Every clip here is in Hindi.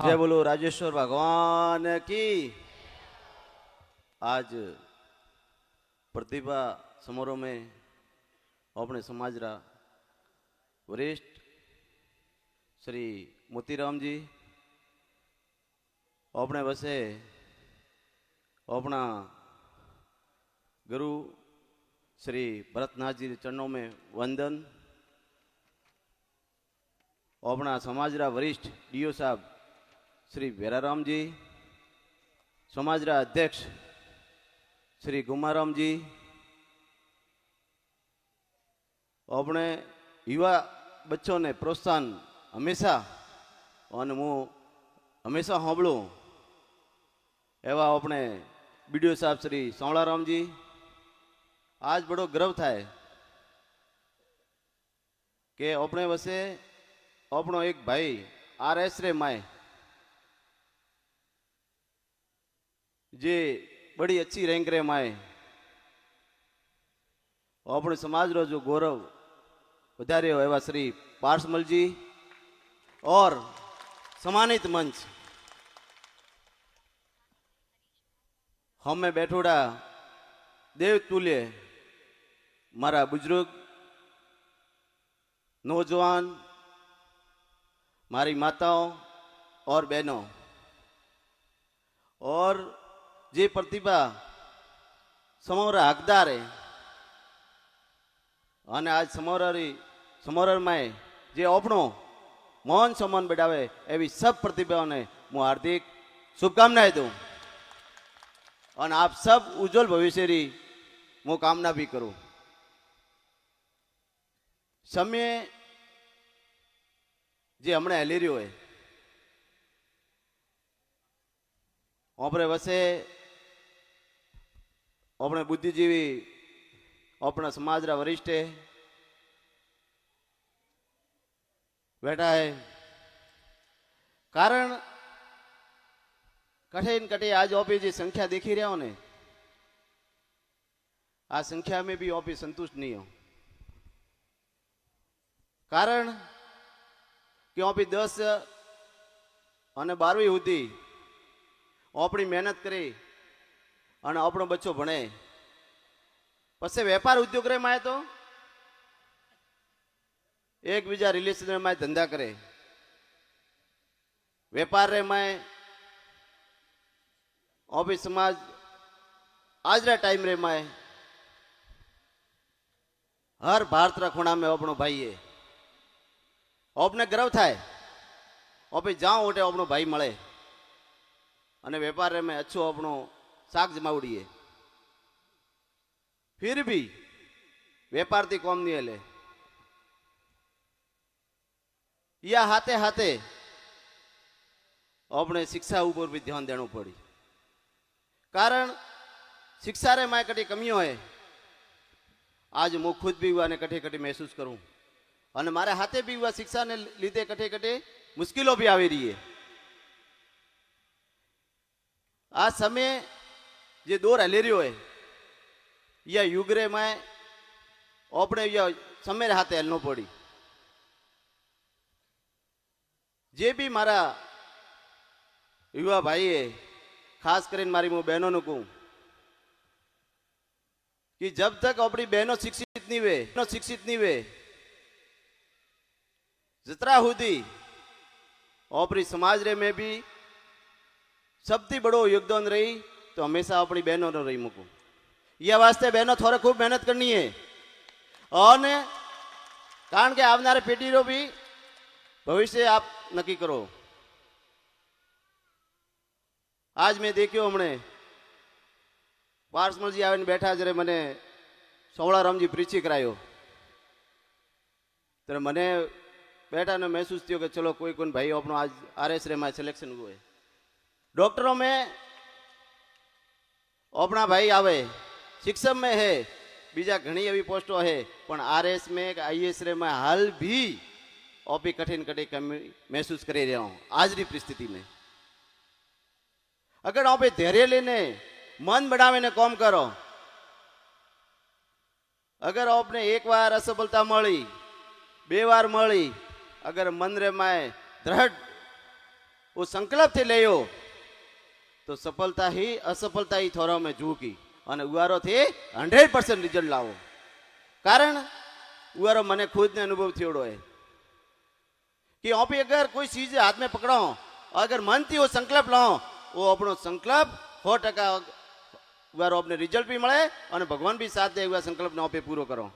जय हाँ। बोलो राजेश्वर भगवान की। आज प्रतिभा समारोह में अपने समाज रा वरिष्ठ श्री मोतीराम जी अपने वसे अपना गुरु श्री भरतनाथ जी चरणों में वंदन। अपना समाज रा वरिष्ठ डीओ साहब श्री भेराराम जी, समाज रा अध्यक्ष श्री गुमाराम जी, अपने युवा बच्चों ने प्रोत्साहन हमेशा और हूँ हमेशा सांभळू एवं अपने बीडीओ साहब श्री सांवळाराम जी। आज बड़ो गर्व थाय कि अपने वसे अपनो एक भाई RS रे माए जे बड़ी अच्छी रैंक रे माए अपने समाज रो जो गौरव વધારે એવા શ્રી પાર્સમલ जी और सम्मानित मंच हमें बैठोड़ा देवतुल्य मारा बुजुर्ग नौजवान मारी माताओं और बहनों और जे प्रतिभा समोरा हकदार है અને આજ સમારોહમાં જે આપણો મૌન સન્માન બેઠાવે એવી સબ પ્રતિભાઓને હું હાર્દિક શુભકામનાएं दूं और आप सब उज्जवल भविष्य री હું કામના भी करूं। समय જે હમણાં હેલી રહ્યો હોય આપણે વસે આપણે બુદ્ધિજીવી अपना समाज रा वरिष्ठ है बैठा है कारण कठे न कठे आज ओपी जी संख्या देखी रहे हो ने आ संख्या में भी ओपी संतुष्ट नहीं हो कारण कि ओपी 10 અને 12वीं हुदी अपनी मेहनत करे અને આપણો બચ્ચો ભણે પછી વેપાર ઉદ્યોગ રે માય તો એક બીજા રિલેશન રે માય ધંધા કરે વેપાર રે માય ऑफिस समाज आज रा टाइम रे माय हर भारत रा खूणा में अपनो भाई है अपने गर्व थाय ऑफिस जाओ ओटे अपनो भाई मळे अने वेपार रे में अच्छो अपनो साग जमावड़ी है फिर भी व्यापार थी कम नहीं हले या हाथे हाथे अपने शिक्षा ऊपर भी ध्यान देना पड़ी कारण शिक्षा रे माय कटी कमियों है आज मु खुद भी हुआ ने कटे कटे महसूस करूं और मारे हाथे भी हुआ शिक्षा ने लीधे कटे कटे मुश्किलों भी आवी रही है। आज समय जे दौर हले रह्यो है या युगरे में अपने या समय हाथे हलनो पड़ी जे भी मारा युवा भाई है खास कर मारी मु बहनों ने कहूं कि जब तक अपनी बहनों शिक्षित नहीं वे जतरा हुदी अपनी समाज रे में भी सबसे बड़ो योगदान रही तो हमेशा अपनी बहनों ने रही मुकू यह वास्ते बहनों थोड़े खूब मेहनत करनी है और कारण के आवनारे पेटी रो भी भविष्य आप नक्की करो। आज मैं देखियो हमने पार्समल जी आवे बैठा जरे मने सांवळाराम जी प्रीची करायो तो मने बैठा ने महसूस थयो कि चलो कोई कोई भाई अपनो आज RS रे में सिलेक्शन हुए डॉक्टरों में अपना भाई आवे शिक्षक में है बीजा घनी एवी पोस्टों है पण RS में IAS रे में हाल भी ओपी कठिन कठिन कमी महसूस कर रहा हूं आज की परिस्थिति में। अगर आप धैर्य लेने मन बढ़ावे ने काम करो अगर आपने एक बार असफलता मળી બે વાર મળી अगर मन रे माए दृढ़ वो संकल्प थे ले तो सफलता ही असफलता ही थोड़ा में झूकी और उगारो थे 100% रिजल्ट लाओ। कारण उगारो मने खुद ने अनुभव थोड़ो है कि आप अगर कोई चीज हाथ में पकड़ो अगर मन थी वो संकल्प लाओ वो अपनो संकल्प 100% उगारो अपने रिजल्ट भी मिले और भगवान भी साथ दे हुआ संकल्प ने आपे पूरो करो।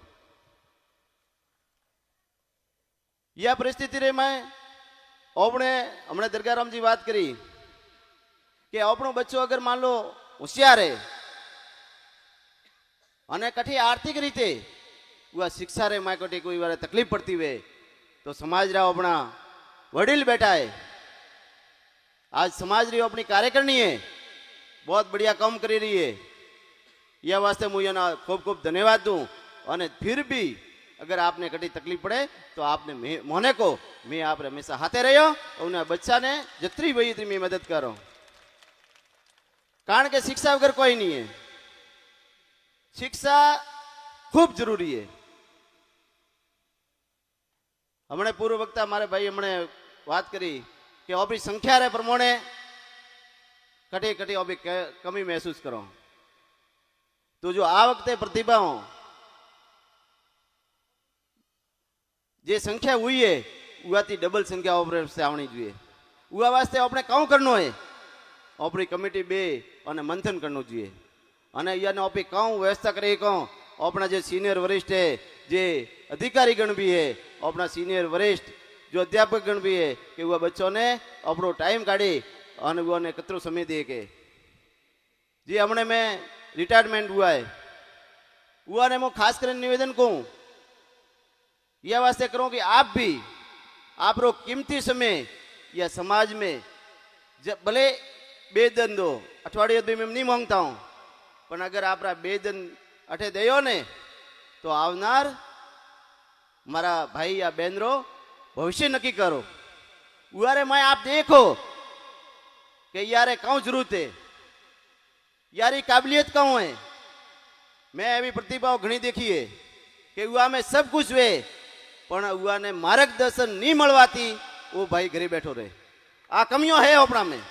यह परिस्थिति रे मैं अपने हमने दरगाराम जी बात करी कि अपनो बच्चो अगर मान लो होशियार है અને કઠી આર્થિક રીતે વह शिक्षा रे माय कटी कोई बार तकलीफ पड़ती हुए तो समाज रा अपना वडील बैठा है आज समाज री अपनी कार्य करनी है बहुत बढ़िया काम करी रही है। यह वास्ते मुझे ना खूब खूब धन्यवाद दूं और फिर भी अगर आपने कटी तकलीफ पड़े तो आपने मोने को मैं आप हमेशा हाथे रहो और उन्हें बच्चा ने जतरी वही थी मैं मदद करो कारण के शिक्षा वगैरह कोई नहीं है। शिक्षा खूब जरूरी है। हमने पूर्व वक्ता मारे भाई हमने बात करी कि अपनी संख्या रे प्रमाणे कटे कटे अभी कमी महसूस करो तो जो आ वक्ते प्रतिभाओं जे संख्या हुई है उवाती डबल संख्या ऑपरेट से आवनी જોઈએ उवा वास्ते આપણે કાઉ કરનો है अपनी कमिटी बे અને મંથન કરનો જોઈએ અને યાને આપણે કાઉ વ્યવસ્થા કરી કહો अपना जो सीनियर वरिष्ठ है जे अधिकारी गण भी है अपना सीनियर वरिष्ठ जो अध्यापक गण भी है कि वह बच्चों ने अपनो टाइम काढ़ी और वो ने कतरो समय दे के जी हमने में रिटायरमेंट हुआ है हुआ ने मैं खास कर निवेदन कहूँ यह वास्ते करूँ कि आप भी आप रो कीमती समय या समाज में जब भले 2 दिन दो अठवाडिये भी मैं नहीं मांगता हूँ पर अगर आप 2 दिन अठे दयो ने तो आवनार मारा भाई या बहन रो भविष्य नक्की करो उरे मैं आप देखो कि यारे कौन जरूरत है यारी काबिलियत कौन है। मैं अभी प्रतिभाओं घनी देखी है कि उआ में सब कुछ वे पण उआ ने मार्गदर्शन नहीं मळवाती वो भाई घरे बैठो रहे आ कमियों है अपना में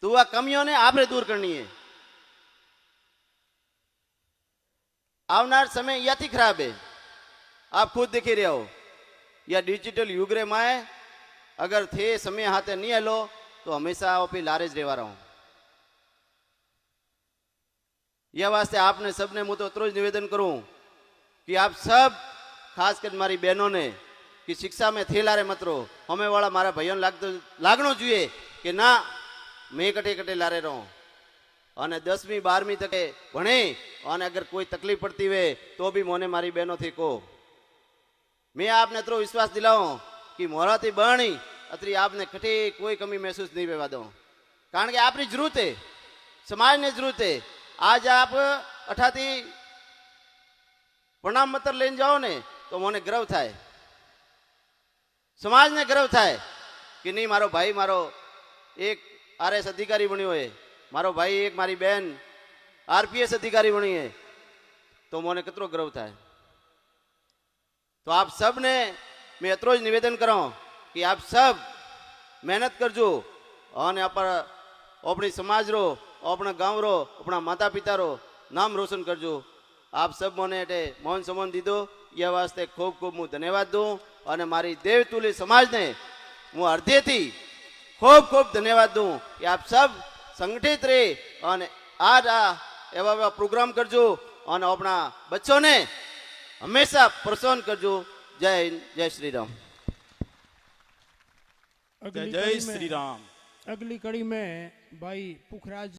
तो वह कमियों ने आपने दूर करनी है। आवनार समय याती खराब है आप खुद देखी रहे हो या डिजिटल युग रे माए अगर थे समय हाथे नहीं हलो तो हमेशा आप लारेज रेवा रहो। यह वास्ते आपने सबने मुझे उतरो निवेदन करूं कि आप सब खास कर मारी बहनों ने कि शिक्षा में थे लारे मत रहो हमें वाला मारा भाइयों लागनो જોઈએ कि ना मैं कटे कटे लारे रहो और 10वीं 12वीं तके भणे और अगर कोई तकलीफ पड़ती हुए तो भी मोने मारी बहनों थी को मैं आपने तो विश्वास दिलाऊं कि मोरा थी बहनी अतरी आपने कटे कोई कमी महसूस नहीं होवा दो कारण के आपकी जरूरत है समाज ने जरूरत है। आज आप अठाती प्रणाम पत्र लेने जाओ ने तो मोने गर्व थाय समाज ने गर्व थाय कि नहीं मारो भाई मारो एक RS अधिकारी बन्यो है मारो भाई एक मारी बहन RPS अधिकारी बनी है तो मोने कितरो गर्व था। तो आप सब ने मैं अतरो ज निवेदन करो कि आप सब मेहनत करजो और अपनी समाज रो अपना गांव रो अपना माता पिता रो नाम रोशन करजो। आप सब मोने एटे मौन सम्मान दीदो यह वास्ते खूब खूब मु धन्यवाद दूं और मारी देवतुली समाज ने मु हृदय थी खूब खूब धन्यवाद दूं कि आप सब संगठित रहे और आज एवं प्रोग्राम करजो और अपना बच्चों ने हमेशा प्रोत्साहन करजो। जय हिंद जय श्री राम। जय श्री राम। अगली कड़ी में भाई पुखराज